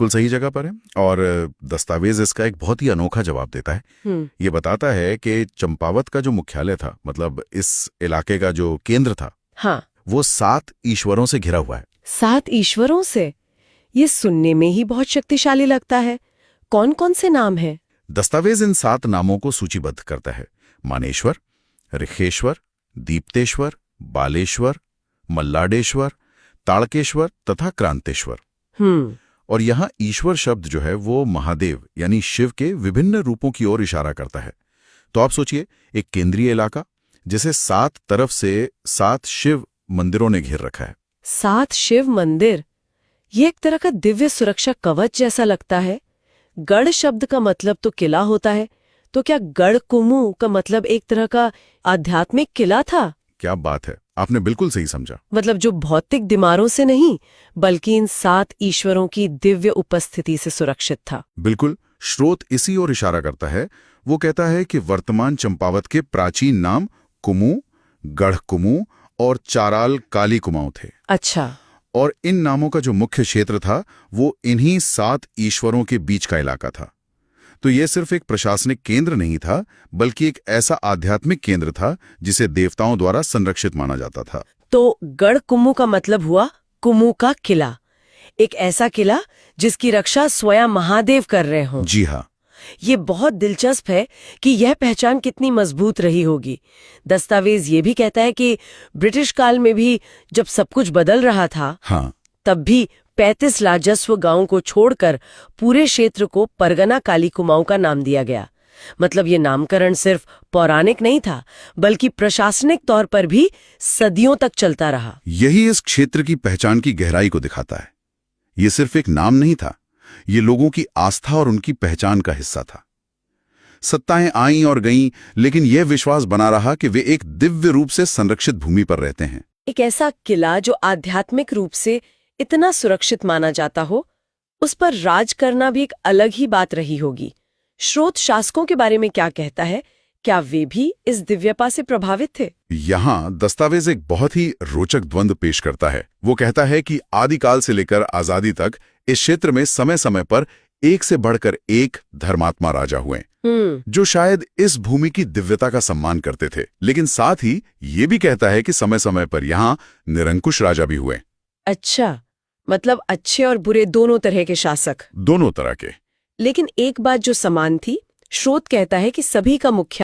बिल्कुल सही जगह पर है। और दस्तावेज इसका एक बहुत ही अनोखा जवाब देता है। ये बताता है कि चंपावत का जो मुख्यालय था, मतलब इस इलाके का जो केंद्र था, हाँ, वो 7 ईश्वरों से घिरा हुआ है। 7 ईश्वरों से? ये सुनने में ही बहुत शक्तिशाली लगता है। कौन कौन से नाम हैं? दस्तावेज इन 7 नामों को सूचीबद्ध करता है। मानेश्वर, ऋखेश्वर, दीप्तेश्वर, बालेश्वर, मल्लाडेश्वर, ताड़केश्वर तथा क्रांतेश्वर। और यहाँ ईश्वर शब्द जो है वो महादेव यानी शिव के विभिन्न रूपों की ओर इशारा करता है। तो आप सोचिए, एक केंद्रीय इलाका जिसे 7 तरफ से 7 शिव मंदिरों ने घेर रखा है। 7 शिव मंदिर, ये एक तरह का दिव्य सुरक्षा कवच जैसा लगता है। गढ़ शब्द का मतलब तो किला होता है, तो क्या गढ़ कुमू का मतलब एक तरह का आध्यात्मिक किला था? क्या बात है, आपने बिल्कुल सही समझा। मतलब जो भौतिक दीवारों से नहीं, बल्कि इन 7 ईश्वरों की दिव्य उपस्थिति से सुरक्षित था। बिल्कुल, स्रोत इसी ओर इशारा करता है। वो कहता है कि वर्तमान चंपावत के प्राचीन नाम कुमू, गढ़ कुमू और चाराल काली कुमाऊं थे। अच्छा। और इन नामों का जो मुख्य क्षेत्र था वो इन्हीं 7 ईश्वरों के बीच का इलाका था। तो यह सिर्फ एक प्रशासनिक केंद्र नहीं था, बल्कि एक ऐसा आध्यात्मिक केंद्र था जिसे देवताओं द्वारा संरक्षित माना जाता था। तो गढ़ कुमू का मतलब हुआ कुमू का किला, एक ऐसा किला जिसकी रक्षा स्वयं महादेव कर रहे हों। जी हाँ। ये बहुत दिलचस्प है कि यह पहचान कितनी मजबूत रही होगी। दस्तावेज ये भी कहता है कि ब्रिटिश काल में भी जब सब कुछ बदल रहा था, हाँ, तब भी 35 राजस्व गांवों को छोड़कर पूरे क्षेत्र को परगना काली कुमाऊं का नाम दिया गया। मतलब ये नामकरण सिर्फ पौराणिक नहीं था, बल्कि प्रशासनिक तौर पर भी सदियों तक चलता रहा। यही इस क्षेत्र की पहचान की गहराई को दिखाता है। ये सिर्फ एक नाम नहीं था, ये लोगों की आस्था और उनकी पहचान का हिस्सा था। सत्ताएं आईं और गईं, लेकिन यह विश्वास बना रहा कि वे एक दिव्य रूप से संरक्षित भूमि पर रहते हैं। एक ऐसा किला जो आध्यात्मिक रूप से इतना सुरक्षित माना जाता हो, उस पर राज करना भी एक अलग ही बात रही होगी। स्रोत शासकों के बारे में क्या कहता है? क्या वे भी इस दिव्यता से प्रभावित थे? यहाँ दस्तावेज एक बहुत ही रोचक द्वंद्व पेश करता है। वो कहता है कि आदिकाल से लेकर आजादी तक इस क्षेत्र में समय समय पर एक से बढ़कर एक धर्मात्मा राजा हुए, जो शायद इस भूमि की दिव्यता का सम्मान करते थे। लेकिन साथ ही ये भी कहता है कि समय समय पर यहाँ निरंकुश राजा भी हुए। अच्छा, मतलब अच्छे और बुरे दोनों तरह के शासक। दोनों तरह के। लेकिन एक बात जो समान थी, स्रोत कहता है कि सभी का मुख्य